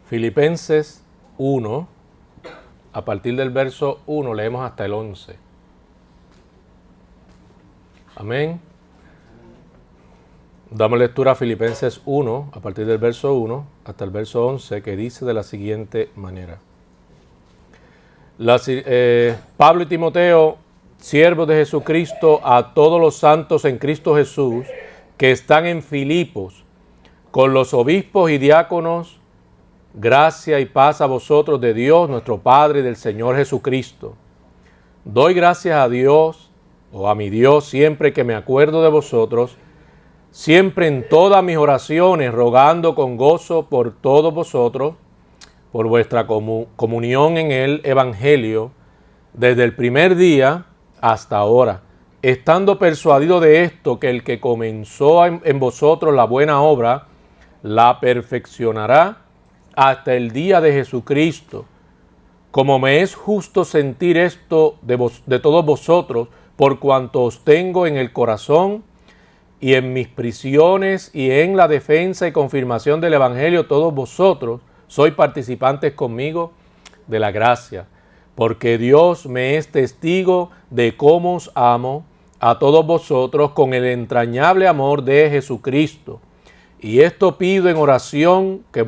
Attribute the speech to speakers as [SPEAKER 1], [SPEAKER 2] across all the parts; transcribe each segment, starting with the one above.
[SPEAKER 1] Filipenses 1, a partir del verso 1 leemos hasta el 11. Amén. Damos lectura a Filipenses 1, a partir del verso 1 hasta el verso 11, que dice de la siguiente manera. Pablo y Timoteo, siervos de Jesucristo, a todos los santos en Cristo Jesús, que están en Filipos, con los obispos y diáconos, gracia y paz a vosotros de Dios, nuestro Padre, y del Señor Jesucristo. Doy gracias a Dios, o a mi Dios, siempre que me acuerdo de vosotros, siempre en todas mis oraciones, rogando con gozo por todos vosotros, por vuestra comunión en el Evangelio, desde el primer día hasta ahora, estando persuadido de esto, que el que comenzó en vosotros la buena obra, la perfeccionará hasta el día de Jesucristo. Como me es justo sentir esto de todos vosotros, por cuanto os tengo en el corazón, y en mis prisiones y en la defensa y confirmación del Evangelio, todos vosotros sois participantes conmigo de la gracia, porque Dios me es testigo de cómo os amo a todos vosotros con el entrañable amor de Jesucristo. Y esto pido en oración, que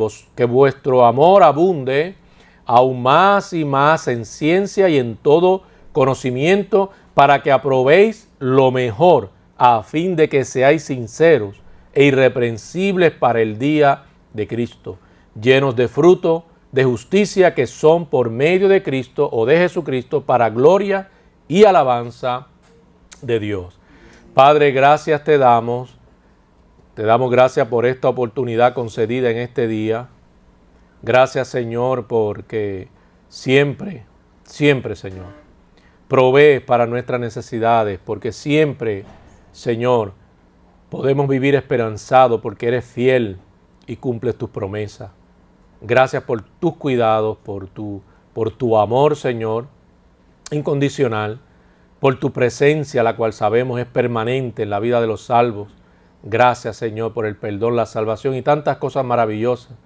[SPEAKER 1] vuestro amor abunde aún más y más en ciencia y en todo conocimiento, para que aprobéis lo mejor, a fin de que seáis sinceros e irreprensibles para el día de Cristo, llenos de fruto de justicia que son por medio de Cristo o de Jesucristo, para gloria y alabanza de Dios. Padre, gracias te damos gracias por esta oportunidad concedida en este día. Gracias, Señor, porque siempre, Señor, provees para nuestras necesidades, porque siempre, Señor, podemos vivir esperanzados porque eres fiel y cumples tus promesas. Gracias por tus cuidados, por tu amor, Señor, incondicional, por tu presencia, la cual sabemos es permanente en la vida de los salvos. Gracias, Señor, por el perdón, la salvación y tantas cosas maravillosas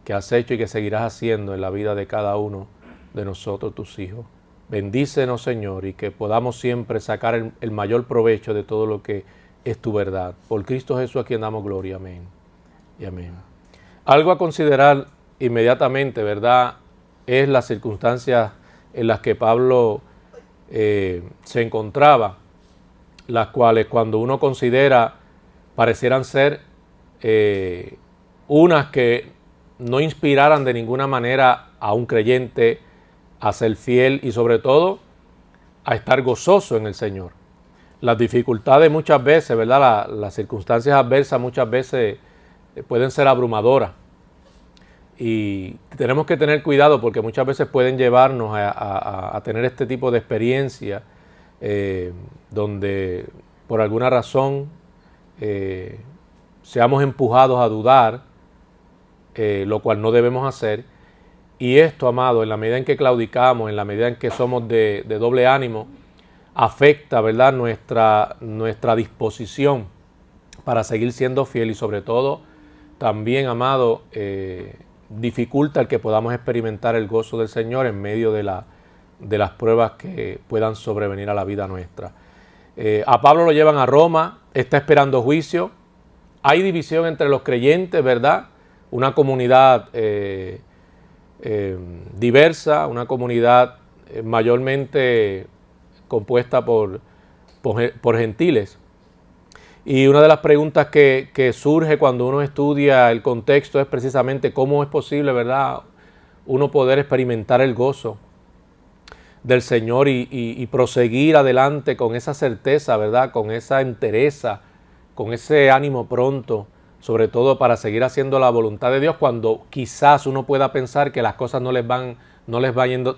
[SPEAKER 1] que has hecho y que seguirás haciendo en la vida de cada uno de nosotros, tus hijos. Bendícenos, Señor, y que podamos siempre sacar el mayor provecho de todo lo que es tu verdad. Por Cristo Jesús, a quien damos gloria. Amén y amén. Algo a considerar inmediatamente, ¿verdad?, es las circunstancias en las que Pablo se encontraba, las cuales, cuando uno considera, parecieran ser unas que no inspiraran de ninguna manera a un creyente a ser fiel y sobre todo a estar gozoso en el Señor. Las dificultades muchas veces, ¿verdad?, las circunstancias adversas muchas veces pueden ser abrumadoras. Y tenemos que tener cuidado porque muchas veces pueden llevarnos a tener este tipo de experiencia donde por alguna razón seamos empujados a dudar, lo cual no debemos hacer. Y esto, amado, en la medida en que claudicamos, en la medida en que somos de doble ánimo, afecta, ¿verdad?, nuestra disposición para seguir siendo fiel y sobre todo también, amado, dificulta el que podamos experimentar el gozo del Señor en medio de las pruebas que puedan sobrevenir a la vida nuestra. A Pablo lo llevan a Roma, está esperando juicio. Hay división entre los creyentes, ¿verdad? Una comunidad diversa, una comunidad mayormente compuesta por gentiles. Y una de las preguntas que surge cuando uno estudia el contexto es precisamente cómo es posible, ¿verdad?, uno poder experimentar el gozo del Señor y proseguir adelante con esa certeza, ¿verdad?, con esa entereza, con ese ánimo pronto, sobre todo para seguir haciendo la voluntad de Dios, cuando quizás uno pueda pensar que las cosas no les van yendo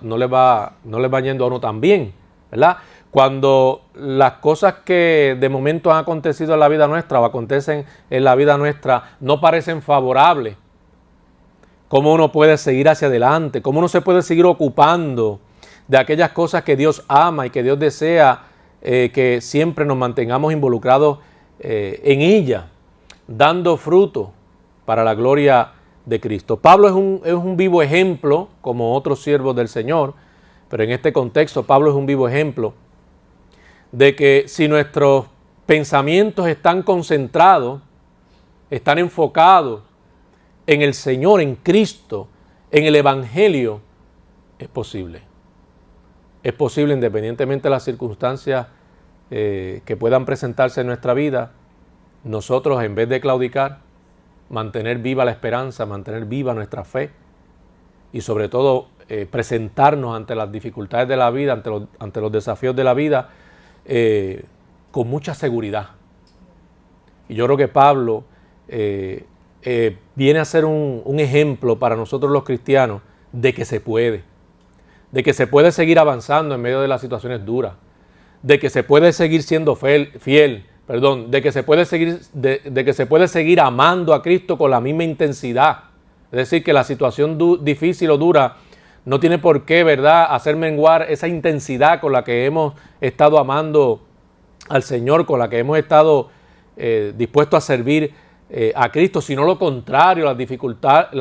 [SPEAKER 1] a uno tan bien, ¿verdad? Cuando las cosas que de momento han acontecido en la vida nuestra o acontecen en la vida nuestra no parecen favorables, ¿cómo uno puede seguir hacia adelante? ¿Cómo uno se puede seguir ocupando de aquellas cosas que Dios ama y que Dios desea que siempre nos mantengamos involucrados en ella, dando fruto para la gloria de Cristo. Pablo es un vivo ejemplo, como otros siervos del Señor, pero en este contexto Pablo es un vivo ejemplo de que si nuestros pensamientos están concentrados, están enfocados en el Señor, en Cristo, en el Evangelio, es posible. Es posible, independientemente de las circunstancias que puedan presentarse en nuestra vida, nosotros, en vez de claudicar, mantener viva la esperanza, mantener viva nuestra fe y sobre todo presentarnos ante las dificultades de la vida, ante los desafíos de la vida, con mucha seguridad. Y yo creo que Pablo viene a ser un ejemplo para nosotros los cristianos de que se puede seguir avanzando en medio de las situaciones duras, de que se puede seguir siendo fiel, de que se puede seguir amando a Cristo con la misma intensidad. Es decir, que la situación difícil o dura no tiene por qué, ¿verdad?, hacer menguar esa intensidad con la que hemos estado amando al Señor, con la que hemos estado dispuestos a servir a Cristo, sino lo contrario, las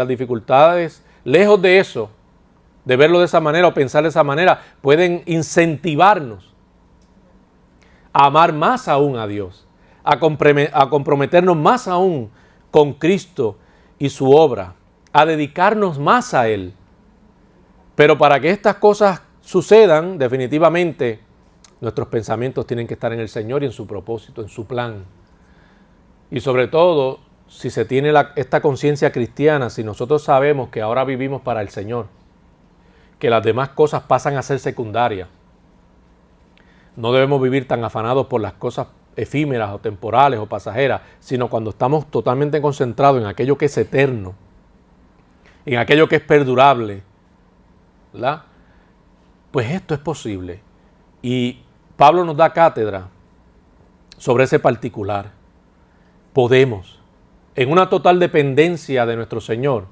[SPEAKER 1] dificultades, lejos de eso, de verlo de esa manera o pensar de esa manera, pueden incentivarnos a amar más aún a Dios, a comprometernos más aún con Cristo y su obra, a dedicarnos más a Él. Pero para que estas cosas sucedan, definitivamente, nuestros pensamientos tienen que estar en el Señor y en su propósito, en su plan. Y sobre todo, si se tiene esta conciencia cristiana, si nosotros sabemos que ahora vivimos para el Señor, que las demás cosas pasan a ser secundarias. No debemos vivir tan afanados por las cosas efímeras o temporales o pasajeras, sino cuando estamos totalmente concentrados en aquello que es eterno, en aquello que es perdurable, ¿verdad? Pues esto es posible. Y Pablo nos da cátedra sobre ese particular. Podemos, en una total dependencia de nuestro Señor,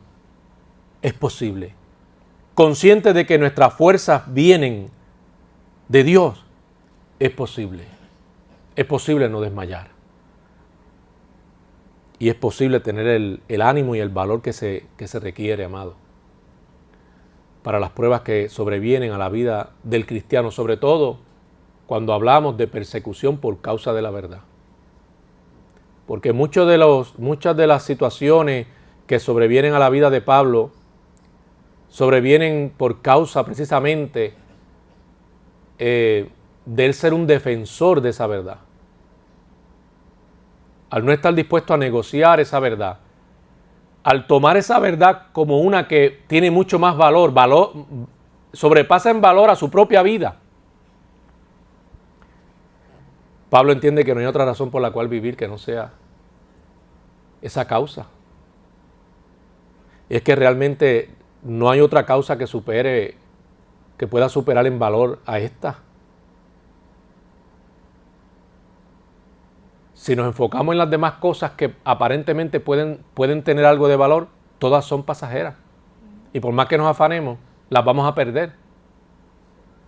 [SPEAKER 1] es posible. Consciente de que nuestras fuerzas vienen de Dios, es posible no desmayar. Y es posible tener el ánimo y el valor que se requiere, amado, para las pruebas que sobrevienen a la vida del cristiano, sobre todo cuando hablamos de persecución por causa de la verdad. Porque muchas de las situaciones que sobrevienen a la vida de Pablo sobrevienen por causa precisamente de él ser un defensor de esa verdad. Al no estar dispuesto a negociar esa verdad, al tomar esa verdad como una que tiene mucho más valor, sobrepasa en valor a su propia vida. Pablo entiende que no hay otra razón por la cual vivir que no sea esa causa. Y es que realmente no hay otra causa que pueda superar en valor a esta. Si nos enfocamos en las demás cosas que aparentemente pueden tener algo de valor, todas son pasajeras. Y por más que nos afanemos, las vamos a perder.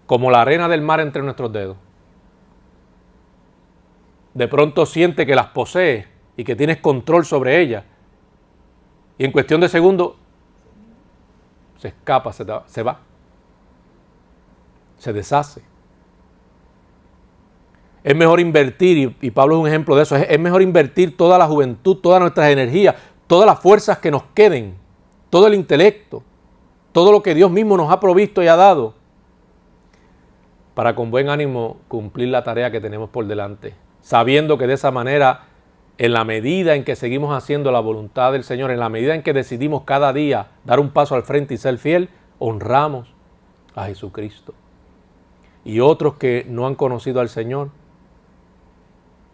[SPEAKER 1] Como la arena del mar entre nuestros dedos. De pronto siente que las posees y que tienes control sobre ellas. Y en cuestión de segundos, se escapa, se va. Se deshace. Es mejor invertir, y Pablo es un ejemplo de eso, es mejor invertir toda la juventud, todas nuestras energías, todas las fuerzas que nos queden, todo el intelecto, todo lo que Dios mismo nos ha provisto y ha dado, para con buen ánimo cumplir la tarea que tenemos por delante, sabiendo que de esa manera, en la medida en que seguimos haciendo la voluntad del Señor, en la medida en que decidimos cada día dar un paso al frente y ser fiel, honramos a Jesucristo. Y otros que no han conocido al Señor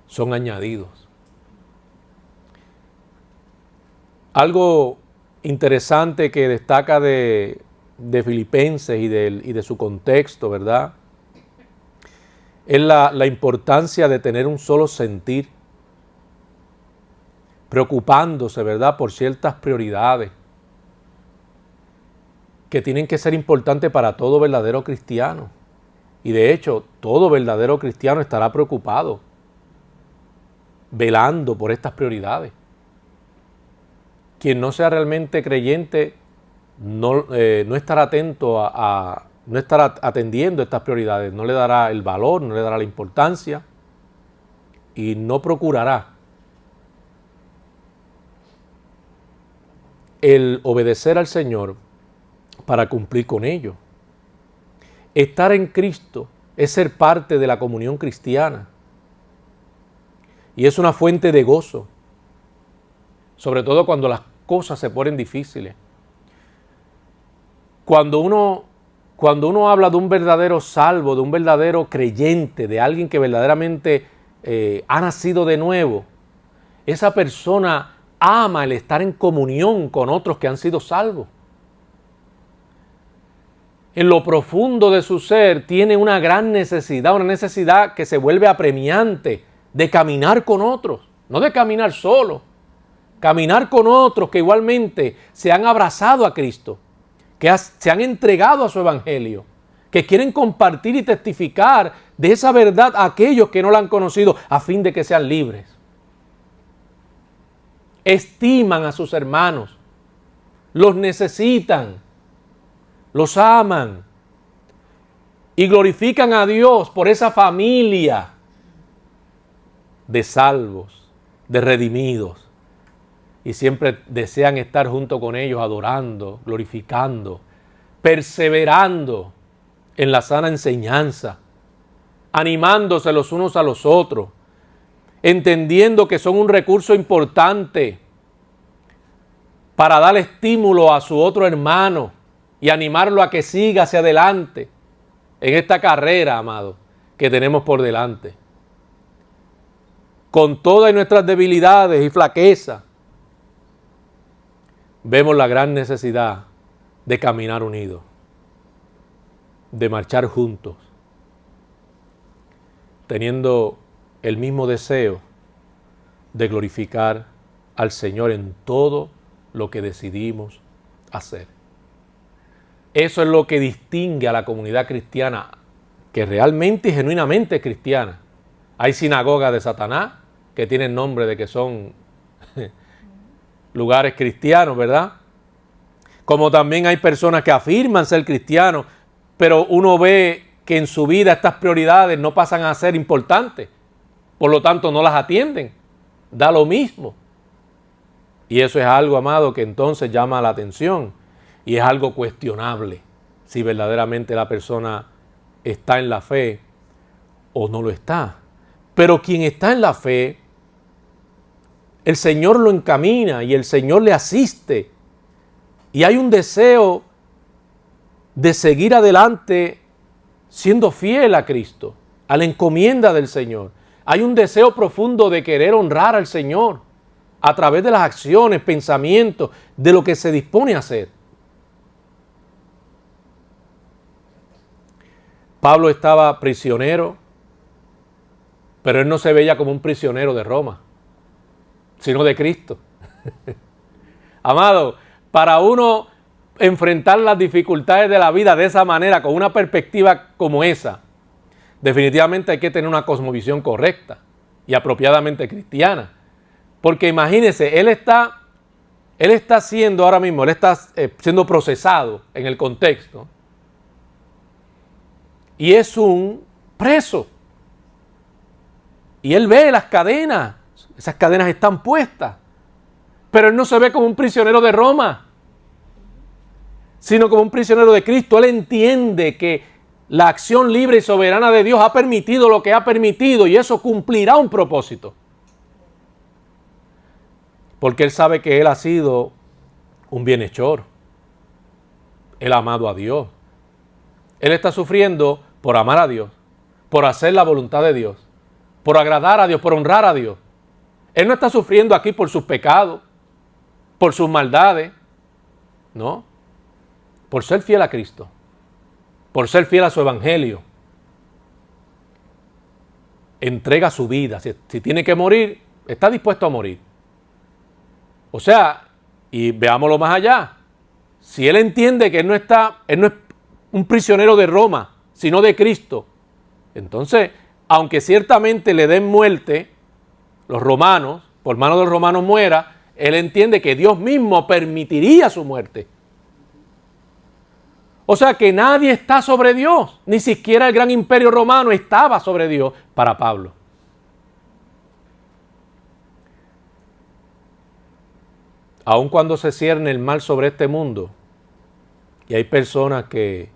[SPEAKER 1] son añadidos. Algo interesante que destaca de Filipenses y de su contexto, ¿verdad?, es la importancia de tener un solo sentir, preocupándose, ¿verdad?, por ciertas prioridades que tienen que ser importantes para todo verdadero cristiano. Y de hecho, todo verdadero cristiano estará preocupado, velando por estas prioridades. Quien no sea realmente creyente no estará atento no estará atendiendo estas prioridades, no le dará el valor, no le dará la importancia y no procurará el obedecer al Señor para cumplir con ello. Estar en Cristo es ser parte de la comunión cristiana y es una fuente de gozo, sobre todo cuando las cosas se ponen difíciles. Cuando uno habla de un verdadero salvo, de un verdadero creyente, de alguien que verdaderamente ha nacido de nuevo, esa persona ama el estar en comunión con otros que han sido salvos. En lo profundo de su ser tiene una gran necesidad, una necesidad que se vuelve apremiante de caminar con otros, no de caminar solo, caminar con otros que igualmente se han abrazado a Cristo, que se han entregado a su evangelio, que quieren compartir y testificar de esa verdad a aquellos que no la han conocido a fin de que sean libres. Estiman a sus hermanos, los necesitan, los aman y glorifican a Dios por esa familia de salvos, de redimidos. Y siempre desean estar junto con ellos adorando, glorificando, perseverando en la sana enseñanza, animándose los unos a los otros, entendiendo que son un recurso importante para dar estímulo a su otro hermano y animarlo a que siga hacia adelante en esta carrera, amado, que tenemos por delante. Con todas nuestras debilidades y flaquezas, vemos la gran necesidad de caminar unidos, de marchar juntos, teniendo el mismo deseo de glorificar al Señor en todo lo que decidimos hacer. Eso es lo que distingue a la comunidad cristiana, que realmente y genuinamente es cristiana. Hay sinagogas de Satanás que tienen nombre de que son lugares cristianos, ¿verdad? Como también hay personas que afirman ser cristianos, pero uno ve que en su vida estas prioridades no pasan a ser importantes, por lo tanto no las atienden, da lo mismo. Y eso es algo, amado, que entonces llama la atención y es algo cuestionable si verdaderamente la persona está en la fe o no lo está. Pero quien está en la fe, el Señor lo encamina y el Señor le asiste. Y hay un deseo de seguir adelante siendo fiel a Cristo, a la encomienda del Señor. Hay un deseo profundo de querer honrar al Señor a través de las acciones, pensamientos, de lo que se dispone a hacer. Pablo estaba prisionero, pero él no se veía como un prisionero de Roma, sino de Cristo. Amado, para uno enfrentar las dificultades de la vida de esa manera, con una perspectiva como esa, definitivamente hay que tener una cosmovisión correcta y apropiadamente cristiana. Porque imagínense, él está siendo ahora mismo, él está siendo procesado en el contexto y es un preso. Y él ve las cadenas, esas cadenas están puestas, pero él no se ve como un prisionero de Roma, sino como un prisionero de Cristo. Él entiende que la acción libre y soberana de Dios ha permitido lo que ha permitido y eso cumplirá un propósito. Porque él sabe que él ha sido un bienhechor. Él ha amado a Dios. Él está sufriendo por amar a Dios, por hacer la voluntad de Dios, por agradar a Dios, por honrar a Dios. Él no está sufriendo aquí por sus pecados, por sus maldades, no. Por ser fiel a Cristo, por ser fiel a su evangelio. Entrega su vida. Si tiene que morir, está dispuesto a morir. O sea, y veámoslo más allá, si él entiende que él no es un prisionero de Roma, sino de Cristo, entonces, aunque ciertamente le den muerte los romanos, por mano de los romanos muera, él entiende que Dios mismo permitiría su muerte. O sea que nadie está sobre Dios, ni siquiera el gran imperio romano estaba sobre Dios para Pablo. Aun cuando se cierne el mal sobre este mundo, y hay personas que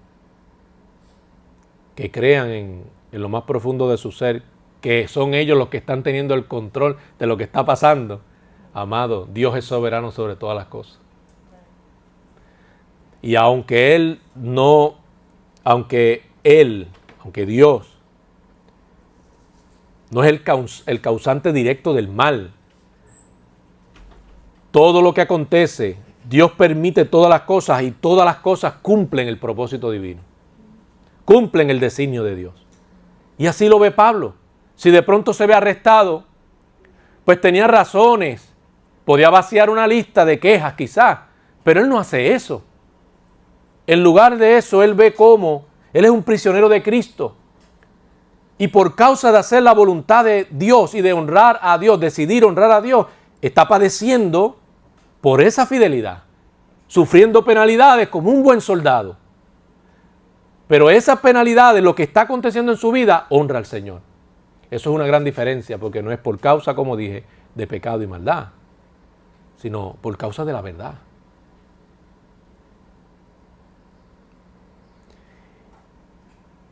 [SPEAKER 1] crean en lo más profundo de su ser, que son ellos los que están teniendo el control de lo que está pasando, amado, Dios es soberano sobre todas las cosas. Y aunque Dios no es el causante directo del mal, todo lo que acontece, Dios permite todas las cosas y todas las cosas cumplen el propósito divino. Cumplen el designio de Dios. Y así lo ve Pablo. Si de pronto se ve arrestado, pues tenía razones. Podía vaciar una lista de quejas quizás, pero él no hace eso. En lugar de eso, él ve cómo él es un prisionero de Cristo. Y por causa de hacer la voluntad de Dios y de honrar a Dios, decidir honrar a Dios, está padeciendo por esa fidelidad, sufriendo penalidades como un buen soldado. Pero esas penalidades, lo que está aconteciendo en su vida, honra al Señor. Eso es una gran diferencia, porque no es por causa, como dije, de pecado y maldad, sino por causa de la verdad.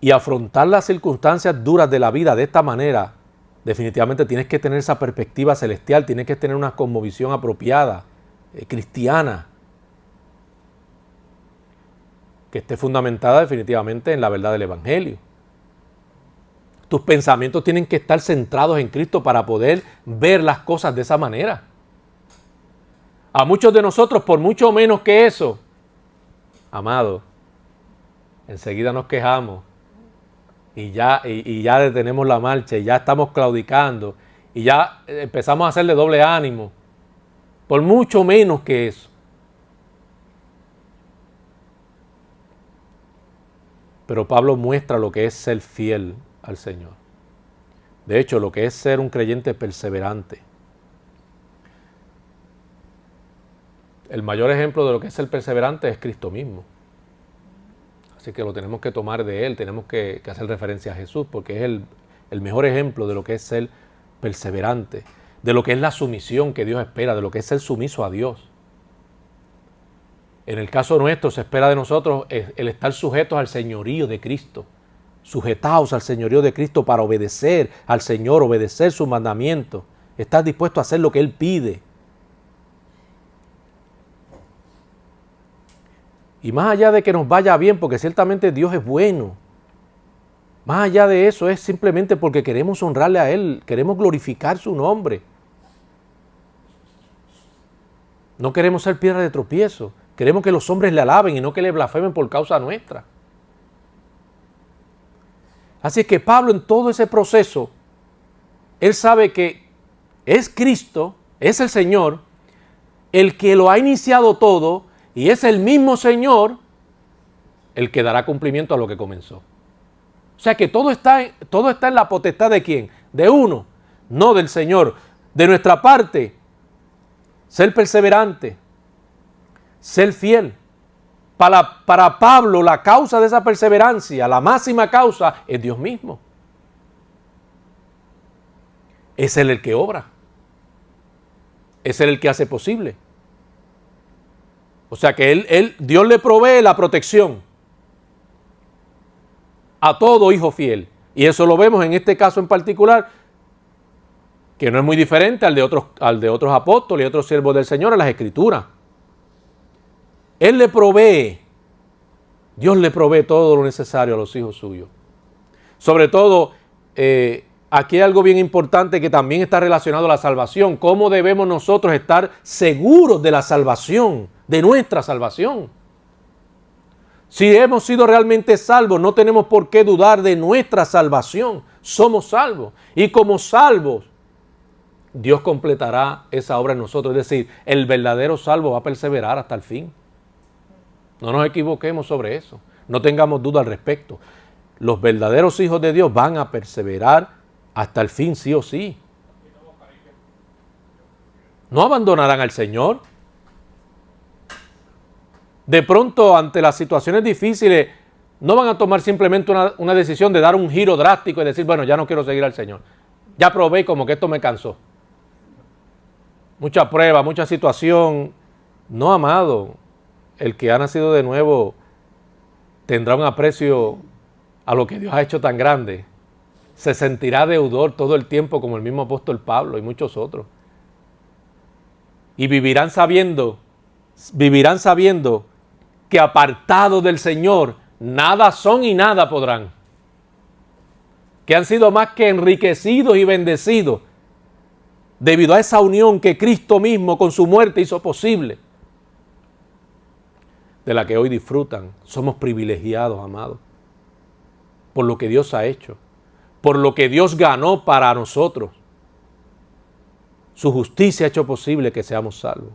[SPEAKER 1] Y afrontar las circunstancias duras de la vida de esta manera, definitivamente tienes que tener esa perspectiva celestial, tienes que tener una cosmovisión apropiada, cristiana, que esté fundamentada definitivamente en la verdad del Evangelio. Tus pensamientos tienen que estar centrados en Cristo para poder ver las cosas de esa manera. A muchos de nosotros, por mucho menos que eso, amado, enseguida nos quejamos y ya detenemos la marcha y ya estamos claudicando y ya empezamos a hacerle doble ánimo. Por mucho menos que eso. Pero Pablo muestra lo que es ser fiel al Señor. De hecho, lo que es ser un creyente perseverante. El mayor ejemplo de lo que es ser perseverante es Cristo mismo. Así que lo tenemos que tomar de Él, tenemos que hacer referencia a Jesús, porque es el mejor ejemplo de lo que es ser perseverante, de lo que es la sumisión que Dios espera, de lo que es ser sumiso a Dios. En el caso nuestro se espera de nosotros el estar sujetos al señorío de Cristo, sujetados al señorío de Cristo para obedecer al Señor, obedecer sus mandamientos, estar dispuesto a hacer lo que Él pide. Y más allá de que nos vaya bien, porque ciertamente Dios es bueno, más allá de eso es simplemente porque queremos honrarle a Él, queremos glorificar su nombre. No queremos ser piedra de tropiezo. Queremos que los hombres le alaben y no que le blasfemen por causa nuestra. Así que Pablo en todo ese proceso, él sabe que es Cristo, es el Señor, el que lo ha iniciado todo y es el mismo Señor el que dará cumplimiento a lo que comenzó. O sea que todo está en la potestad ¿de quién? De uno, no del Señor. De nuestra parte, ser perseverante, ser fiel. Para Pablo, la causa de esa perseverancia, la máxima causa, es Dios mismo. Es Él el que obra. Es Él el que hace posible. O sea que Dios le provee la protección a todo hijo fiel. Y eso lo vemos en este caso en particular, que no es muy diferente al de otros apóstoles y otros siervos del Señor en las Escrituras. Él le provee, Dios le provee todo lo necesario a los hijos suyos. Sobre todo, aquí hay algo bien importante que también está relacionado a la salvación. ¿Cómo debemos nosotros estar seguros de la salvación, de nuestra salvación? Si hemos sido realmente salvos, no tenemos por qué dudar de nuestra salvación. Somos salvos. Y como salvos, Dios completará esa obra en nosotros. Es decir, el verdadero salvo va a perseverar hasta el fin. No nos equivoquemos sobre eso. No tengamos duda al respecto. Los verdaderos hijos de Dios van a perseverar hasta el fin, sí o sí. No abandonarán al Señor. De pronto, ante las situaciones difíciles, no van a tomar simplemente una decisión de dar un giro drástico y decir, bueno, ya no quiero seguir al Señor. Ya probé como que esto me cansó. Mucha prueba, mucha situación. No, amado, el que ha nacido de nuevo tendrá un aprecio a lo que Dios ha hecho tan grande. Se sentirá deudor todo el tiempo como el mismo apóstol Pablo y muchos otros. Y vivirán sabiendo que apartados del Señor, nada son y nada podrán. Que han sido más que enriquecidos y bendecidos debido a esa unión que Cristo mismo con su muerte hizo posible, de la que hoy disfrutan. Somos privilegiados, amados, por lo que Dios ha hecho, por lo que Dios ganó para nosotros. Su justicia ha hecho posible que seamos salvos.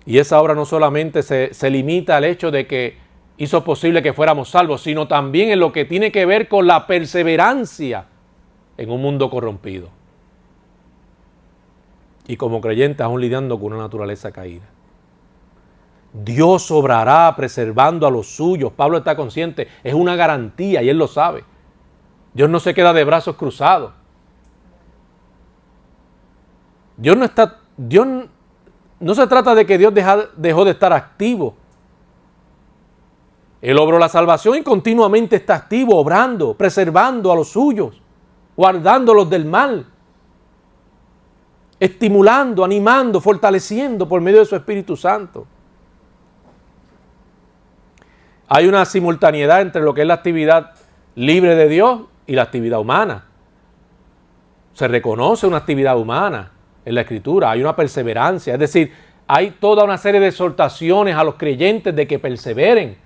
[SPEAKER 1] Y esa obra no solamente se limita al hecho de que hizo posible que fuéramos salvos, sino también en lo que tiene que ver con la perseverancia en un mundo corrompido. Y como creyentes aún lidiando con una naturaleza caída. Dios obrará preservando a los suyos. Pablo está consciente, es una garantía y él lo sabe. Dios no se queda de brazos cruzados. Dios no se trata de que Dios dejó de estar activo. Él obró la salvación y continuamente está activo, obrando, preservando a los suyos, guardándolos del mal, estimulando, animando, fortaleciendo por medio de su Espíritu Santo. Hay una simultaneidad entre lo que es la actividad libre de Dios y la actividad humana. Se reconoce una actividad humana en la Escritura, hay una perseverancia, es decir, hay toda una serie de exhortaciones a los creyentes de que perseveren.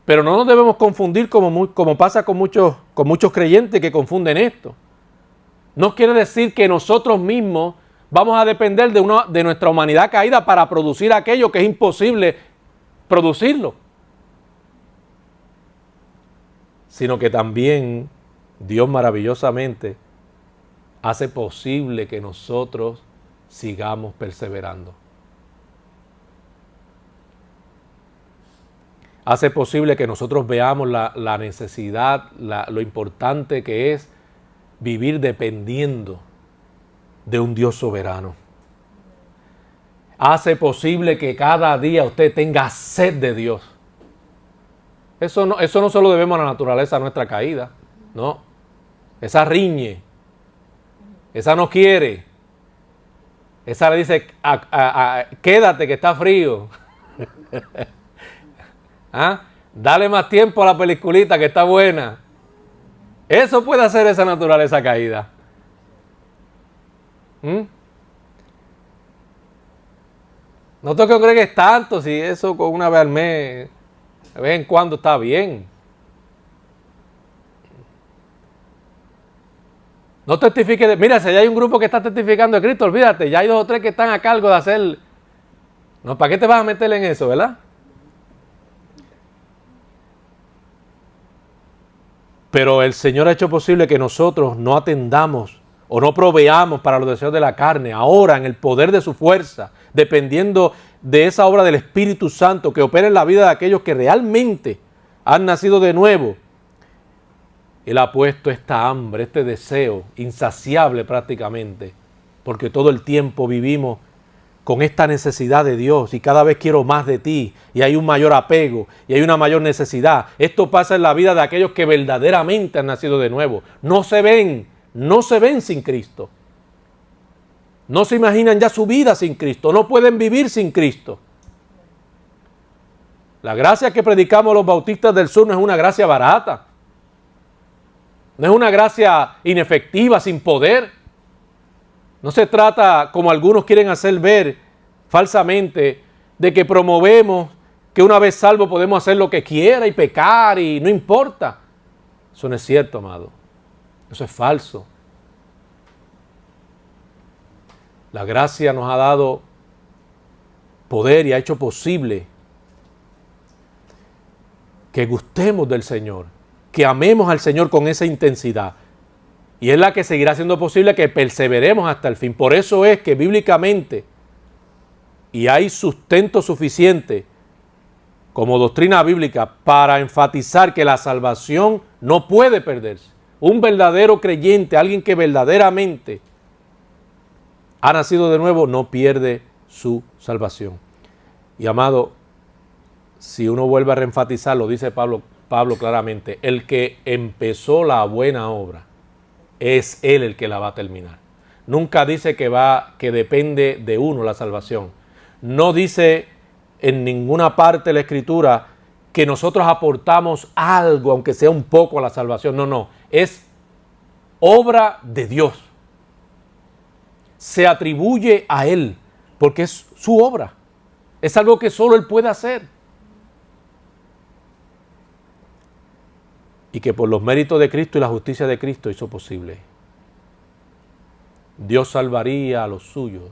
[SPEAKER 1] Pero no nos debemos confundir como pasa con muchos creyentes que confunden esto. No quiere decir que nosotros mismos vamos a depender de nuestra humanidad caída para producir aquello que es imposible producirlo. Sino que también Dios maravillosamente hace posible que nosotros sigamos perseverando. Hace posible que nosotros veamos la necesidad, lo importante que es vivir dependiendo de un Dios soberano. Hace posible que cada día usted tenga sed de Dios. Eso no solo debemos a la naturaleza nuestra caída, no. Esa riñe, esa no quiere, esa le dice, quédate que está frío. ¿Ah? Dale más tiempo a la peliculita que está buena. Eso puede hacer esa naturaleza caída. No tengo que creer que es tanto, si eso con una vez al mes, de vez en cuando está bien. No testifique, mira, si ya hay un grupo que está testificando de Cristo, olvídate, ya hay 2 o 3 que están a cargo de hacer. No, ¿para qué te vas a meter en eso, verdad? Pero el Señor ha hecho posible que nosotros no atendamos o no proveamos para los deseos de la carne, ahora en el poder de su fuerza, dependiendo de esa obra del Espíritu Santo que opera en la vida de aquellos que realmente han nacido de nuevo. Él ha puesto esta hambre, este deseo insaciable prácticamente, porque todo el tiempo vivimos con esta necesidad de Dios y cada vez quiero más de ti y hay un mayor apego y hay una mayor necesidad. Esto pasa en la vida de aquellos que verdaderamente han nacido de nuevo. No se ven sin Cristo. No se imaginan ya su vida sin Cristo, no pueden vivir sin Cristo. La gracia que predicamos los bautistas del sur no es una gracia barata. No es una gracia inefectiva, sin poder. No se trata, como algunos quieren hacer ver falsamente, de que promovemos que una vez salvo podemos hacer lo que quiera y pecar y no importa. Eso no es cierto, amado. Eso es falso. La gracia nos ha dado poder y ha hecho posible que gustemos del Señor, que amemos al Señor con esa intensidad. Y es la que seguirá siendo posible que perseveremos hasta el fin. Por eso es que bíblicamente, y hay sustento suficiente como doctrina bíblica para enfatizar que la salvación no puede perderse. Un verdadero creyente, alguien que verdaderamente ha nacido de nuevo, no pierde su salvación. Y amado, si uno vuelve a reenfatizar, lo dice Pablo claramente, el que empezó la buena obra, es Él el que la va a terminar. Nunca dice que depende de uno la salvación. No dice en ninguna parte de la Escritura que nosotros aportamos algo, aunque sea un poco, a la salvación. No. Es obra de Dios. Se atribuye a Él, porque es su obra. Es algo que solo Él puede hacer. Y que por los méritos de Cristo y la justicia de Cristo hizo posible. Dios salvaría a los suyos.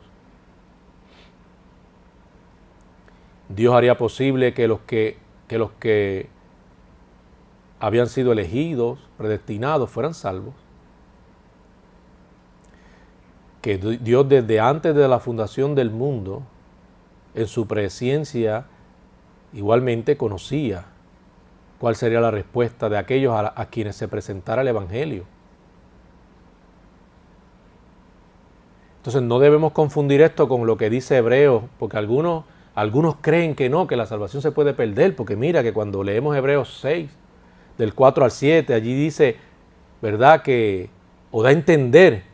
[SPEAKER 1] Dios haría posible que los que habían sido elegidos, predestinados, fueran salvos. Que Dios desde antes de la fundación del mundo, en su presciencia, igualmente conocía cuál sería la respuesta de aquellos a quienes se presentara el Evangelio. Entonces no debemos confundir esto con lo que dice Hebreos, porque algunos creen que no, que la salvación se puede perder, porque mira que cuando leemos Hebreos 6, del 4 al 7, allí dice, ¿verdad? O da a entender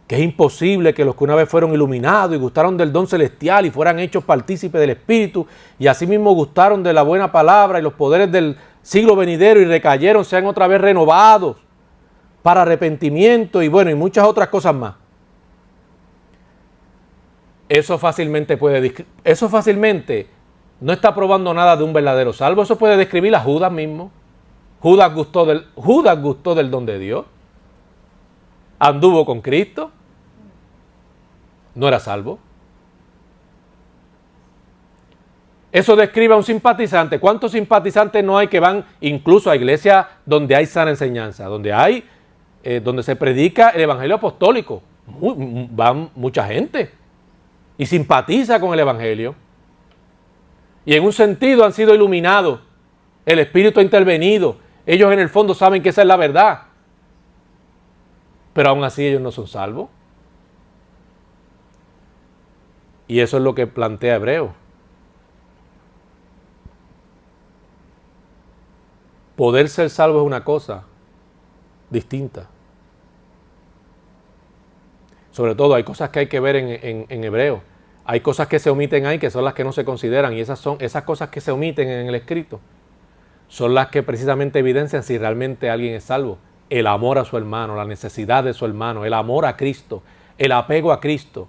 [SPEAKER 1] que es imposible que los que una vez fueron iluminados y gustaron del don celestial y fueran hechos partícipes del Espíritu y asimismo gustaron de la buena palabra y los poderes del siglo venidero y recayeron, sean otra vez renovados para arrepentimiento y bueno, y muchas otras cosas más. Eso fácilmente no está probando nada de un verdadero salvo. Eso puede describir a Judas mismo. Judas gustó del don de Dios. Anduvo con Cristo. No era salvo. Eso describe a un simpatizante. ¿Cuántos simpatizantes no hay que van incluso a iglesias donde hay sana enseñanza? Donde se predica el evangelio apostólico. Van mucha gente y simpatiza con el evangelio. Y en un sentido han sido iluminados. El Espíritu ha intervenido. Ellos en el fondo saben que esa es la verdad. Pero aún así ellos no son salvos. Y eso es lo que plantea Hebreos. Poder ser salvo es una cosa distinta. Sobre todo hay cosas que hay que ver en Hebreos. Hay cosas que se omiten ahí que son las que no se consideran. Y esas cosas que se omiten en el escrito son las que precisamente evidencian si realmente alguien es salvo. El amor a su hermano, la necesidad de su hermano, el amor a Cristo, el apego a Cristo.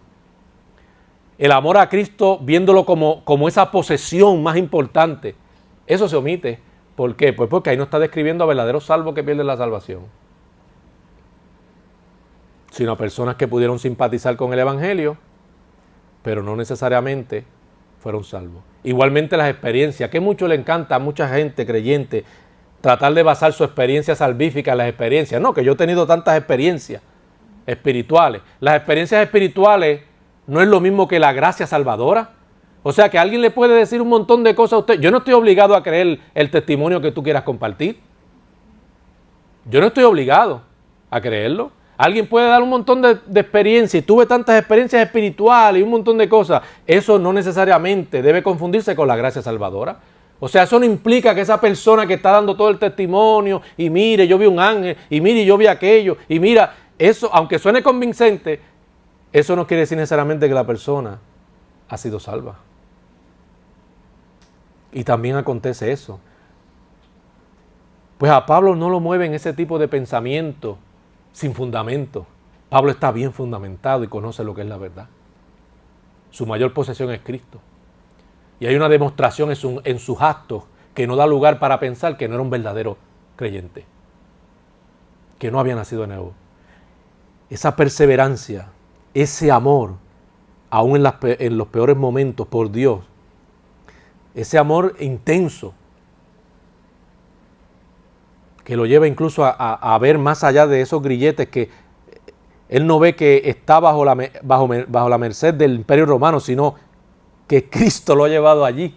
[SPEAKER 1] El amor a Cristo viéndolo como esa posesión más importante. Eso se omite. ¿Por qué? Pues porque ahí no está describiendo a verdaderos salvos que pierden la salvación, sino a personas que pudieron simpatizar con el Evangelio, pero no necesariamente fueron salvos. Igualmente las experiencias, que mucho le encanta a mucha gente creyente tratar de basar su experiencia salvífica en las experiencias. No, que yo he tenido tantas experiencias espirituales. Las experiencias espirituales no es lo mismo que la gracia salvadora. O sea que alguien le puede decir un montón de cosas a usted. Yo no estoy obligado a creer el testimonio que tú quieras compartir. Yo no estoy obligado a creerlo. Alguien puede dar un montón de experiencias y tuve tantas experiencias espirituales y un montón de cosas. Eso no necesariamente debe confundirse con la gracia salvadora. O sea, eso no implica que esa persona que está dando todo el testimonio y mire, yo vi un ángel y mire, yo vi aquello y mira, eso, aunque suene convincente, eso no quiere decir necesariamente que la persona ha sido salva. Y también acontece eso. Pues a Pablo no lo mueven ese tipo de pensamiento sin fundamento. Pablo está bien fundamentado y conoce lo que es la verdad. Su mayor posesión es Cristo. Y hay una demostración en sus actos que no da lugar para pensar que no era un verdadero creyente, que no había nacido de nuevo. Esa perseverancia, ese amor aún en los peores momentos, por Dios. Ese amor intenso que lo lleva incluso a ver más allá de esos grilletes que él no ve que está bajo la merced del Imperio Romano, sino que Cristo lo ha llevado allí.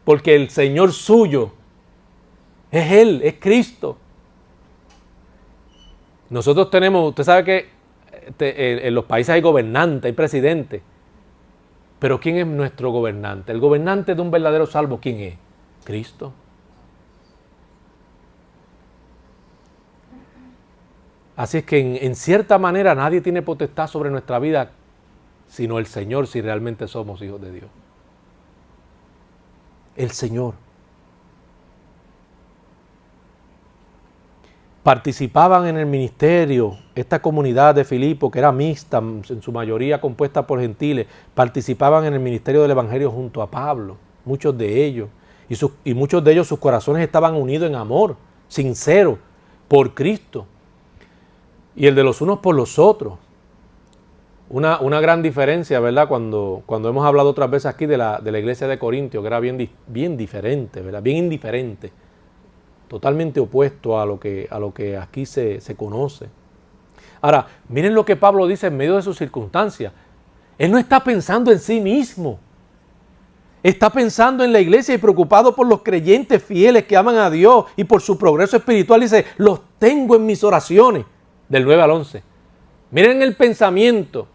[SPEAKER 1] Porque el Señor suyo es Él, es Cristo. Nosotros tenemos, usted sabe que en los países hay gobernantes, hay presidentes. Pero ¿quién es nuestro gobernante? El gobernante de un verdadero salvo, ¿quién es? Cristo. Así es que en cierta manera nadie tiene potestad sobre nuestra vida sino el Señor, si realmente somos hijos de Dios. El Señor. Participaban en el ministerio, esta comunidad de Filipo, que era mixta, en su mayoría compuesta por gentiles, participaban en el ministerio del Evangelio junto a Pablo, muchos de ellos. Y muchos de ellos, sus corazones estaban unidos en amor, sincero, por Cristo. Y el de los unos por los otros. Una gran diferencia, ¿verdad? Cuando hemos hablado otras veces aquí de la iglesia de Corintio, que era bien diferente, ¿verdad? Bien indiferente. Totalmente opuesto a lo que aquí se conoce. Ahora, miren lo que Pablo dice en medio de sus circunstancias. Él no está pensando en sí mismo. Está pensando en la iglesia y preocupado por los creyentes fieles que aman a Dios y por su progreso espiritual. Dice, los tengo en mis oraciones. Del 9 al 11. Miren el pensamiento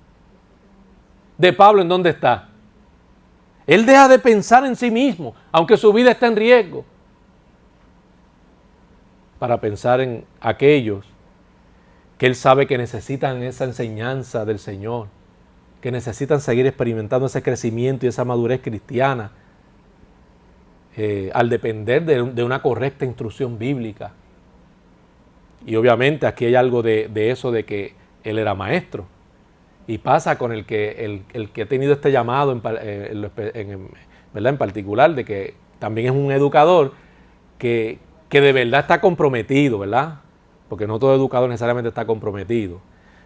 [SPEAKER 1] de Pablo en dónde está. Él deja de pensar en sí mismo, aunque su vida está en riesgo, para pensar en aquellos que él sabe que necesitan esa enseñanza del Señor, que necesitan seguir experimentando ese crecimiento y esa madurez cristiana al depender de una correcta instrucción bíblica. Y obviamente aquí hay algo de eso de que él era maestro. Y pasa con el que ha tenido este llamado ¿verdad? En particular, de que también es un educador que de verdad está comprometido, ¿verdad? Porque no todo educador necesariamente está comprometido.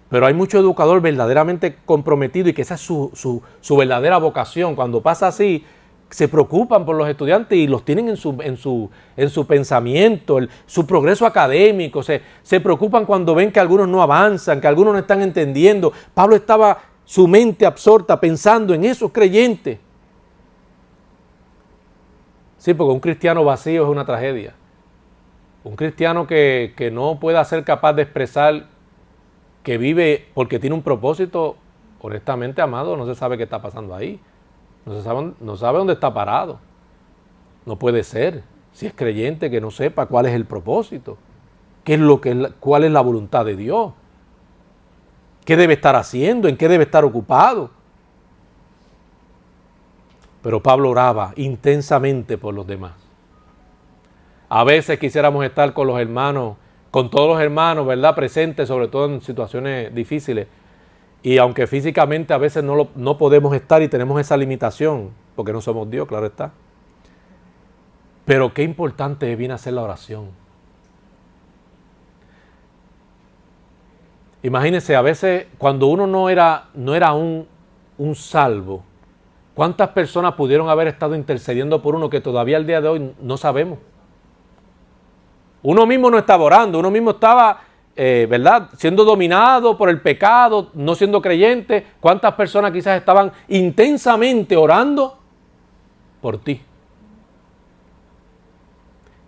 [SPEAKER 1] Pero hay mucho educador verdaderamente comprometido y que esa es su verdadera vocación. Cuando pasa así, se preocupan por los estudiantes y los tienen en su pensamiento, su progreso académico. Se preocupan cuando ven que algunos no avanzan, que algunos no están entendiendo. Pablo estaba su mente absorta pensando en esos creyentes. Sí, porque un cristiano vacío es una tragedia. Un cristiano que no pueda ser capaz de expresar que vive porque tiene un propósito, honestamente, amado, no se sabe qué está pasando ahí. No sabe dónde está parado. No puede ser. Si es creyente, que no sepa cuál es el propósito. Cuál es la voluntad de Dios. ¿Qué debe estar haciendo? ¿En qué debe estar ocupado? Pero Pablo oraba intensamente por los demás. A veces quisiéramos estar con los hermanos, con todos los hermanos, ¿verdad? Presentes, sobre todo en situaciones difíciles. Y aunque físicamente a veces no podemos estar y tenemos esa limitación, porque no somos Dios, claro está. Pero qué importante viene a ser la oración. Imagínense, a veces cuando uno no era un salvo, ¿cuántas personas pudieron haber estado intercediendo por uno que todavía al día de hoy no sabemos? Uno mismo no estaba orando, uno mismo estaba... ¿verdad? Siendo dominado por el pecado, no siendo creyente. ¿Cuántas personas quizás estaban intensamente orando por ti?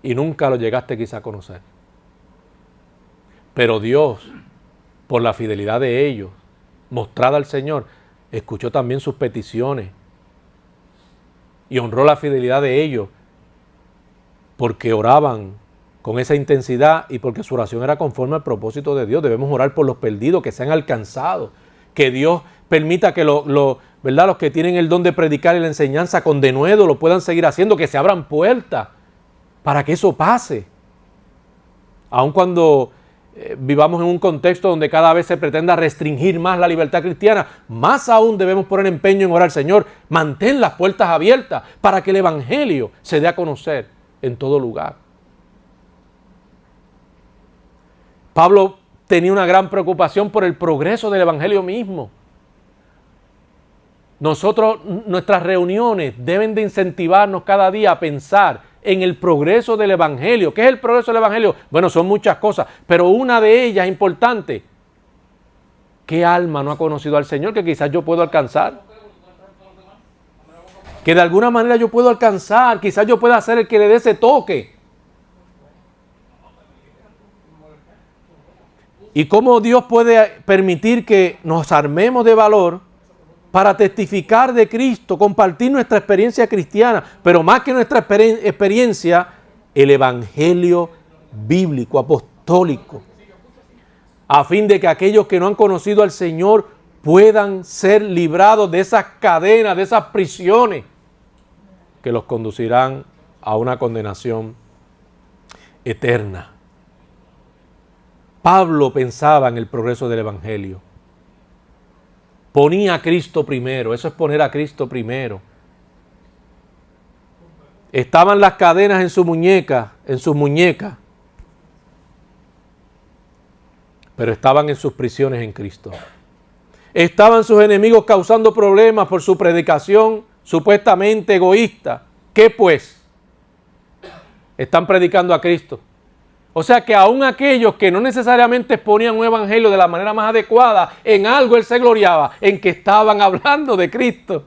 [SPEAKER 1] Y nunca lo llegaste quizás a conocer. Pero Dios, por la fidelidad de ellos, mostrada al Señor, escuchó también sus peticiones y honró la fidelidad de ellos porque oraban con esa intensidad y porque su oración era conforme al propósito de Dios. Debemos orar por los perdidos que sean alcanzados, que Dios permita que ¿verdad? Los que tienen el don de predicar y la enseñanza con denuedo lo puedan seguir haciendo, que se abran puertas para que eso pase. Aun cuando vivamos en un contexto donde cada vez se pretenda restringir más la libertad cristiana, más aún debemos poner empeño en orar, Señor, mantén las puertas abiertas para que el Evangelio se dé a conocer en todo lugar. Pablo tenía una gran preocupación por el progreso del Evangelio mismo. Nuestras reuniones deben de incentivarnos cada día a pensar en el progreso del Evangelio. ¿Qué es el progreso del Evangelio? Bueno, son muchas cosas, pero una de ellas importante. ¿Qué alma no ha conocido al Señor que quizás yo puedo alcanzar? Que de alguna manera yo puedo alcanzar, quizás yo pueda ser el que le dé ese toque. Y cómo Dios puede permitir que nos armemos de valor para testificar de Cristo, compartir nuestra experiencia cristiana, pero más que nuestra experiencia, el Evangelio bíblico, apostólico, a fin de que aquellos que no han conocido al Señor puedan ser librados de esas cadenas, de esas prisiones que los conducirán a una condenación eterna. Pablo pensaba en el progreso del Evangelio. Ponía a Cristo primero, eso es poner a Cristo primero. Estaban las cadenas en sus muñecas, pero estaban en sus prisiones en Cristo. Estaban sus enemigos causando problemas por su predicación supuestamente egoísta. ¿Qué pues? Están predicando a Cristo. O sea que aún aquellos que no necesariamente exponían un evangelio de la manera más adecuada, en algo él se gloriaba, en que estaban hablando de Cristo.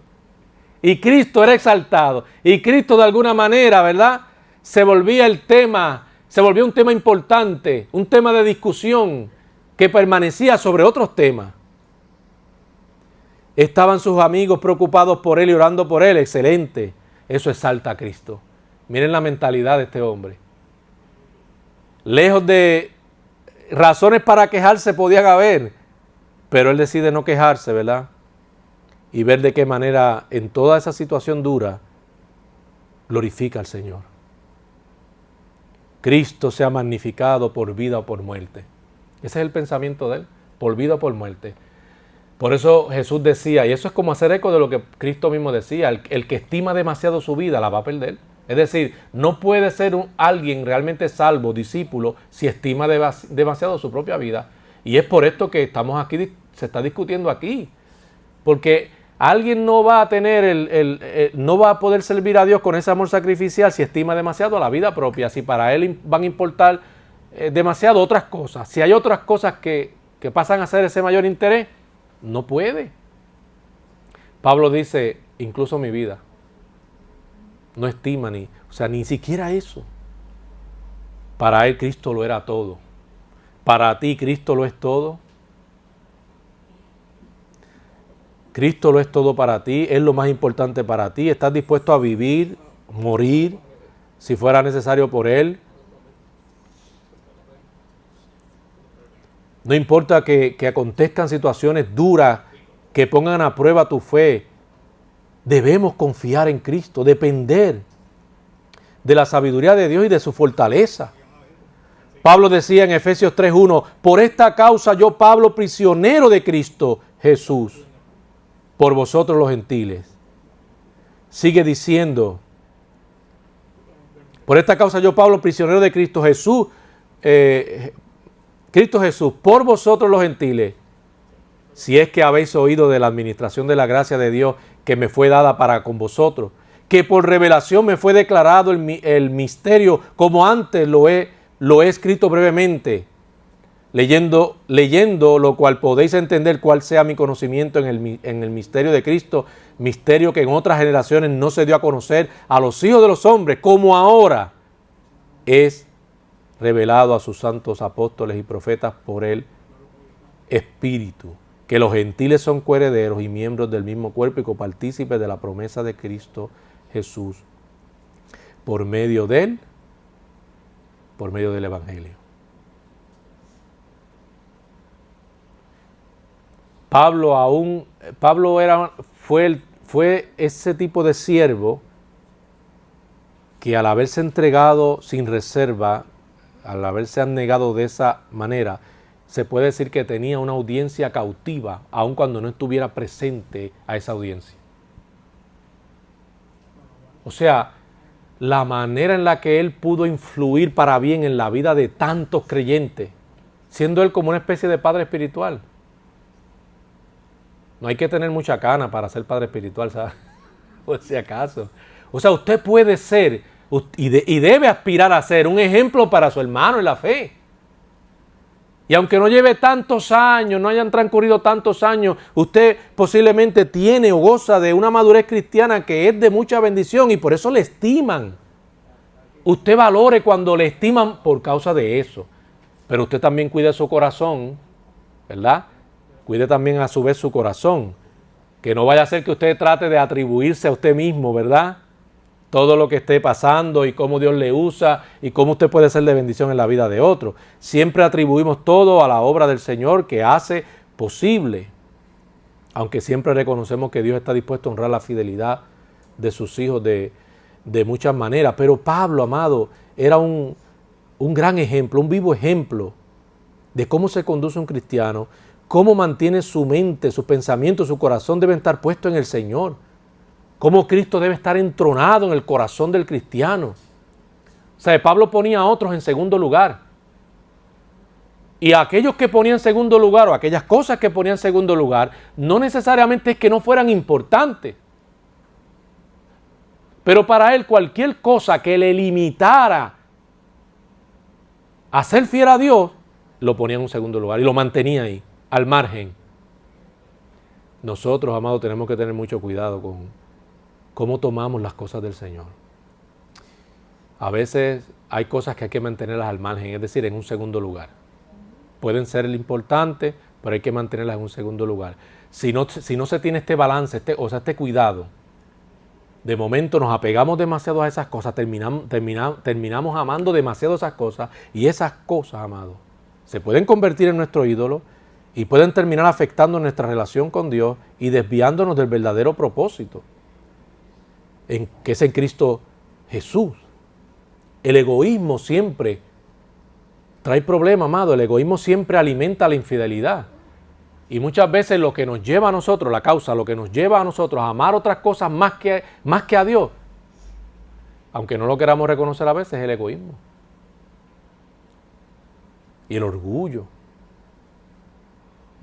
[SPEAKER 1] Y Cristo era exaltado. Y Cristo de alguna manera, ¿verdad? Se volvía un tema importante, un tema de discusión que permanecía sobre otros temas. Estaban sus amigos preocupados por él y orando por él. Excelente. Eso exalta a Cristo. Miren la mentalidad de este hombre. Lejos de razones para quejarse podían haber, pero él decide no quejarse, ¿verdad? Y ver de qué manera en toda esa situación dura glorifica al Señor. Cristo sea magnificado por vida o por muerte. Ese es el pensamiento de él, por vida o por muerte. Por eso Jesús decía, y eso es como hacer eco de lo que Cristo mismo decía, el que estima demasiado su vida la va a perder. Es decir, no puede ser alguien realmente salvo, discípulo, si estima demasiado su propia vida. Y es por esto que estamos aquí, se está discutiendo aquí. Porque alguien no va a tener, no va a poder servir a Dios con ese amor sacrificial si estima demasiado la vida propia, si para él van a importar demasiado otras cosas. Si hay otras cosas que pasan a ser ese mayor interés, no puede. Pablo dice, incluso mi vida. No estima ni siquiera eso. Para él Cristo lo era todo. Para ti Cristo lo es todo. Cristo lo es todo para ti, es lo más importante para ti. ¿Estás dispuesto a vivir, morir, si fuera necesario por él? No importa que acontezcan situaciones duras que pongan a prueba tu fe. Debemos confiar en Cristo, depender de la sabiduría de Dios y de su fortaleza. Pablo decía en Efesios 3:1, por esta causa yo, Pablo, prisionero de Cristo Jesús, por vosotros los gentiles. Sigue diciendo, por esta causa yo, Pablo, prisionero de Cristo Jesús, Cristo Jesús, por vosotros los gentiles, si es que habéis oído de la administración de la gracia de Dios que me fue dada para con vosotros, que por revelación me fue declarado el misterio, como antes lo he escrito brevemente, leyendo lo cual podéis entender cuál sea mi conocimiento en el misterio de Cristo, misterio que en otras generaciones no se dio a conocer a los hijos de los hombres, como ahora es revelado a sus santos apóstoles y profetas por el Espíritu, que los gentiles son coherederos y miembros del mismo cuerpo y copartícipes de la promesa de Cristo Jesús, por medio del Evangelio. Pablo fue ese tipo de siervo que al haberse entregado sin reserva, al haberse abnegado de esa manera, se puede decir que tenía una audiencia cautiva, aun cuando no estuviera presente a esa audiencia. O sea, la manera en la que él pudo influir para bien en la vida de tantos creyentes, siendo él como una especie de padre espiritual. No hay que tener mucha cana para ser padre espiritual, ¿sabes? Por si acaso. O sea, usted puede ser y debe aspirar a ser un ejemplo para su hermano en la fe. Y aunque no lleve tantos años, no hayan transcurrido tantos años, usted posiblemente tiene o goza de una madurez cristiana que es de mucha bendición y por eso le estiman. Usted valore cuando le estiman por causa de eso. Pero usted también cuide su corazón, ¿verdad? Cuide también a su vez su corazón. Que no vaya a ser que usted trate de atribuirse a usted mismo, ¿verdad? Todo lo que esté pasando y cómo Dios le usa y cómo usted puede ser de bendición en la vida de otro. Siempre atribuimos todo a la obra del Señor que hace posible. Aunque siempre reconocemos que Dios está dispuesto a honrar la fidelidad de sus hijos de muchas maneras. Pero Pablo, amado, era un gran ejemplo, un vivo ejemplo de cómo se conduce un cristiano, cómo mantiene su mente, su pensamiento, su corazón deben estar puestos en el Señor. Cómo Cristo debe estar entronado en el corazón del cristiano. O sea, Pablo ponía a otros en segundo lugar. Y a aquellos que ponía en segundo lugar o aquellas cosas que ponía en segundo lugar, no necesariamente es que no fueran importantes. Pero para él cualquier cosa que le limitara a ser fiel a Dios, lo ponía en un segundo lugar y lo mantenía ahí, al margen. Nosotros, amados, tenemos que tener mucho cuidado con cómo tomamos las cosas del Señor. A veces hay cosas que hay que mantenerlas al margen, es decir, en un segundo lugar. Pueden ser el importante, pero hay que mantenerlas en un segundo lugar. Si no se tiene este balance, este cuidado, de momento nos apegamos demasiado a esas cosas, terminamos amando demasiado esas cosas, y esas cosas, amados, se pueden convertir en nuestro ídolo y pueden terminar afectando nuestra relación con Dios y desviándonos del verdadero propósito, que es en Cristo Jesús. El egoísmo siempre trae problemas, amado. El egoísmo siempre alimenta la infidelidad. Y muchas veces lo que nos lleva a nosotros, lo que nos lleva a nosotros a amar otras cosas más que a Dios, aunque no lo queramos reconocer a veces, es el egoísmo. Y el orgullo.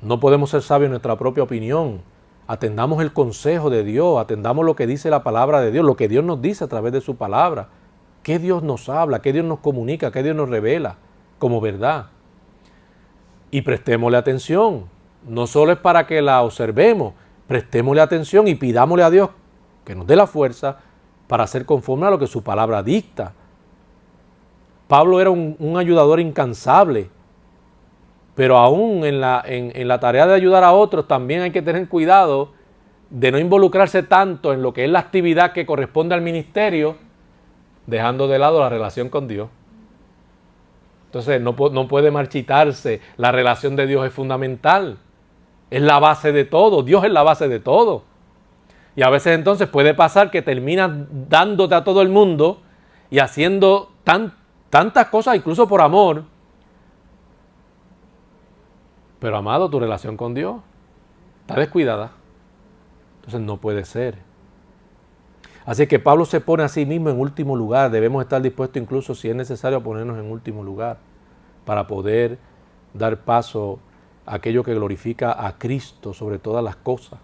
[SPEAKER 1] No podemos ser sabios en nuestra propia opinión. Atendamos el consejo de Dios, atendamos lo que dice la palabra de Dios, lo que Dios nos dice a través de su palabra. ¿Qué Dios nos habla? ¿Qué Dios nos comunica? ¿Qué Dios nos revela como verdad? Y prestémosle atención. No solo es para que la observemos, prestémosle atención y pidámosle a Dios que nos dé la fuerza para ser conforme a lo que su palabra dicta. Pablo era un ayudador incansable, pero aún en la tarea de ayudar a otros también hay que tener cuidado de no involucrarse tanto en lo que es la actividad que corresponde al ministerio, dejando de lado la relación con Dios. Entonces no puede marchitarse, la relación de Dios es fundamental, es la base de todo, Dios es la base de todo. Y a veces entonces puede pasar que terminas dándote a todo el mundo y haciendo tantas cosas, incluso por amor. Pero amado, tu relación con Dios está descuidada. Entonces no puede ser. Así que Pablo se pone a sí mismo en último lugar. Debemos estar dispuestos incluso, si es necesario, a ponernos en último lugar para poder dar paso a aquello que glorifica a Cristo sobre todas las cosas.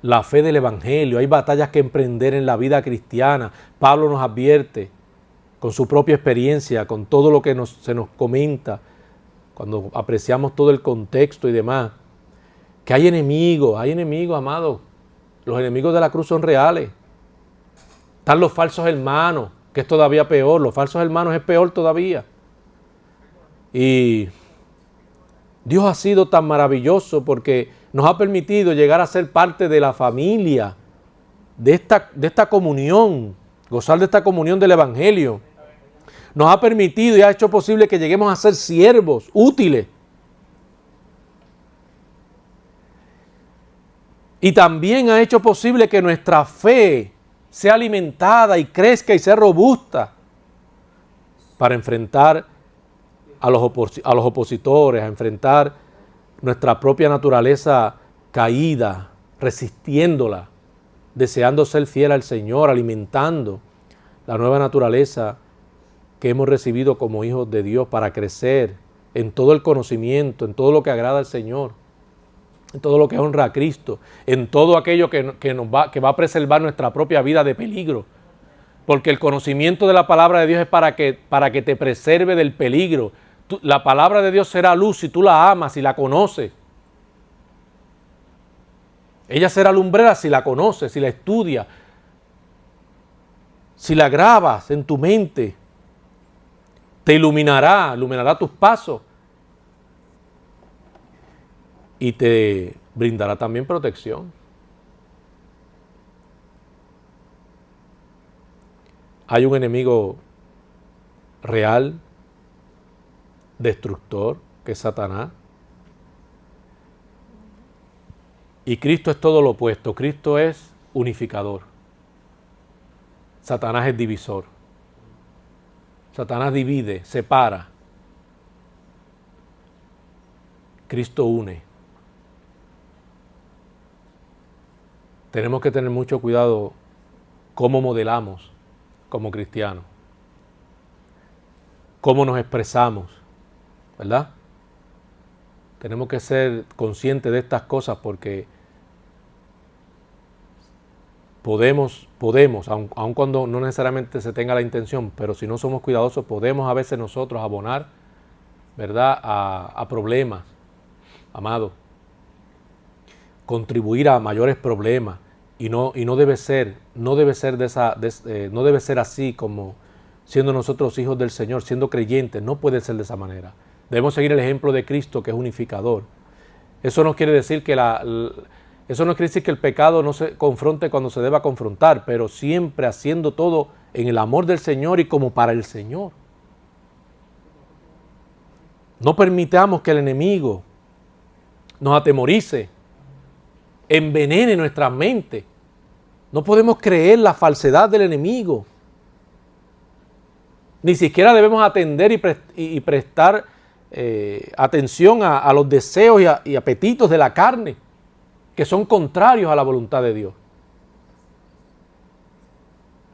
[SPEAKER 1] La fe del Evangelio. Hay batallas que emprender en la vida cristiana. Pablo nos advierte con su propia experiencia, con todo lo que se nos comenta, cuando apreciamos todo el contexto y demás, que hay enemigos, amados. Los enemigos de la cruz son reales. Están los falsos hermanos, que es todavía peor. Los falsos hermanos es peor todavía. Y Dios ha sido tan maravilloso porque nos ha permitido llegar a ser parte de la familia, de esta comunión, gozar de esta comunión del Evangelio. Nos ha permitido y ha hecho posible que lleguemos a ser siervos útiles. Y también ha hecho posible que nuestra fe sea alimentada y crezca y sea robusta para enfrentar a los opositores, a enfrentar nuestra propia naturaleza caída, resistiéndola, deseando ser fiel al Señor, alimentando la nueva naturaleza que hemos recibido como hijos de Dios para crecer en todo el conocimiento, en todo lo que agrada al Señor. en todo lo que honra a Cristo, en todo aquello que va a preservar nuestra propia vida de peligro. Porque el conocimiento de la palabra de Dios es para que te preserve del peligro. La palabra de Dios será luz si tú la amas, si la conoces. Ella será lumbrera si la conoces, si la estudias, si la grabas en tu mente. Te iluminará tus pasos. Y te brindará también protección. Hay un enemigo real, destructor, que es Satanás. Y Cristo es todo lo opuesto. Cristo es unificador. Satanás es divisor. Satanás divide, separa. Cristo une. Tenemos que tener mucho cuidado cómo modelamos como cristianos, cómo nos expresamos, ¿verdad? Tenemos que ser conscientes de estas cosas porque podemos, aun cuando no necesariamente se tenga la intención, pero si no somos cuidadosos, podemos a veces nosotros abonar, ¿verdad?, a problemas, amado, contribuir a mayores problemas. Y no debe ser así como siendo nosotros hijos del Señor, siendo creyentes, no puede ser de esa manera. Debemos seguir el ejemplo de Cristo, que es unificador. Eso no quiere decir que el pecado no se confronte cuando se deba confrontar, pero siempre haciendo todo en el amor del Señor y como para el Señor. No permitamos que el enemigo nos atemorice, envenene nuestra mente. No podemos creer la falsedad del enemigo. Ni siquiera debemos atender y prestar atención a los deseos y apetitos de la carne, que son contrarios a la voluntad de Dios.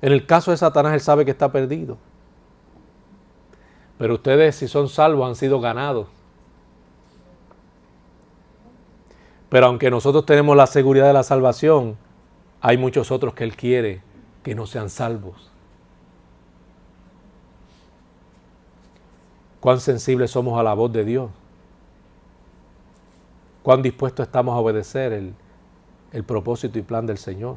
[SPEAKER 1] En el caso de Satanás, él sabe que está perdido. Pero ustedes, si son salvos, han sido ganados. Pero aunque nosotros tenemos la seguridad de la salvación, hay muchos otros que Él quiere que no sean salvos. Cuán sensibles somos a la voz de Dios. Cuán dispuestos estamos a obedecer el propósito y plan del Señor.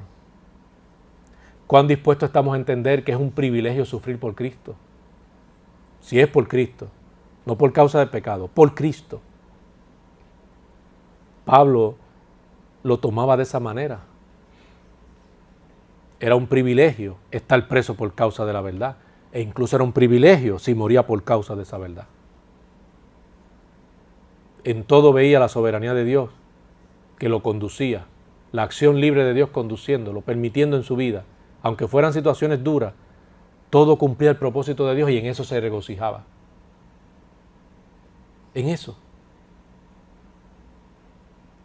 [SPEAKER 1] Cuán dispuestos estamos a entender que es un privilegio sufrir por Cristo. Si es por Cristo, no por causa del pecado, por Cristo. Pablo lo tomaba de esa manera. Era un privilegio estar preso por causa de la verdad. E incluso era un privilegio si moría por causa de esa verdad. En todo veía la soberanía de Dios que lo conducía. La acción libre de Dios conduciéndolo, permitiendo en su vida. Aunque fueran situaciones duras, todo cumplía el propósito de Dios y en eso se regocijaba. En eso.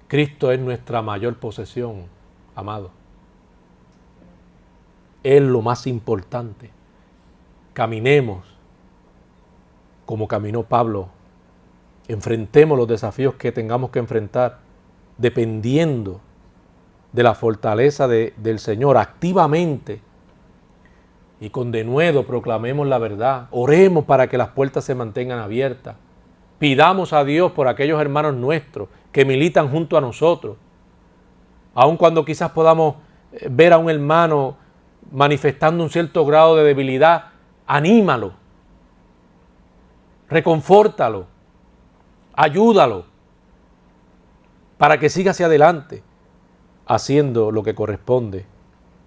[SPEAKER 1] Cristo es nuestra mayor posesión, amado. Es lo más importante. Caminemos como caminó Pablo. Enfrentemos los desafíos que tengamos que enfrentar, dependiendo de la fortaleza del Señor, activamente. Y con denuedo proclamemos la verdad. Oremos para que las puertas se mantengan abiertas. Pidamos a Dios por aquellos hermanos nuestros que militan junto a nosotros. Aun cuando quizás podamos ver a un hermano manifestando un cierto grado de debilidad, anímalo, reconfórtalo, ayúdalo para que siga hacia adelante haciendo lo que corresponde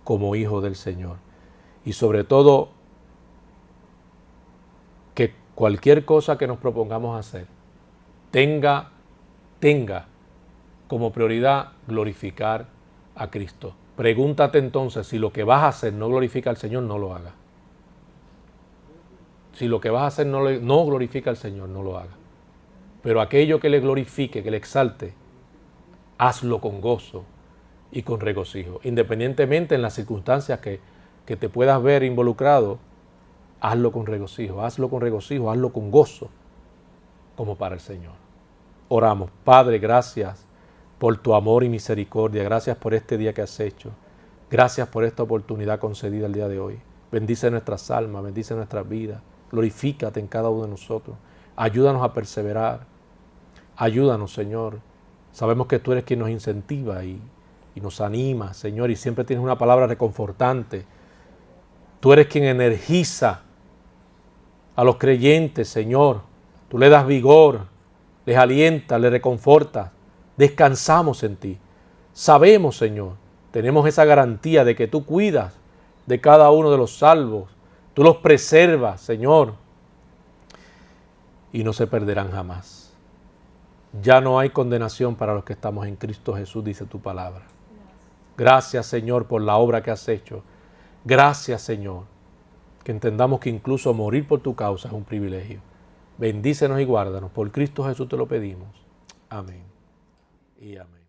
[SPEAKER 1] como hijo del Señor. Y sobre todo, que cualquier cosa que nos propongamos hacer tenga como prioridad glorificar a Cristo. Pregúntate entonces, si lo que vas a hacer no glorifica al Señor, no lo hagas. Si lo que vas a hacer no glorifica al Señor, no lo hagas. Pero aquello que le glorifique, que le exalte, hazlo con gozo y con regocijo. Independientemente en las circunstancias que te puedas ver involucrado, hazlo con regocijo, hazlo con gozo, como para el Señor. Oramos. Padre, gracias por tu amor y misericordia. Gracias por este día que has hecho. Gracias por esta oportunidad concedida el día de hoy. Bendice nuestras almas, bendice nuestras vidas. Glorifícate en cada uno de nosotros. Ayúdanos a perseverar. Ayúdanos, Señor. Sabemos que tú eres quien nos incentiva y nos anima, Señor, y siempre tienes una palabra reconfortante. Tú eres quien energiza a los creyentes, Señor. Tú le das vigor, les alientas, les reconfortas. Descansamos en ti. Sabemos, Señor, tenemos esa garantía de que tú cuidas de cada uno de los salvos. Tú los preservas, Señor, y no se perderán jamás. Ya no hay condenación para los que estamos en Cristo Jesús, dice tu palabra. Gracias, Señor, por la obra que has hecho. Gracias, Señor, que entendamos que incluso morir por tu causa es un privilegio. Bendícenos y guárdanos. Por Cristo Jesús te lo pedimos. Amén y amén.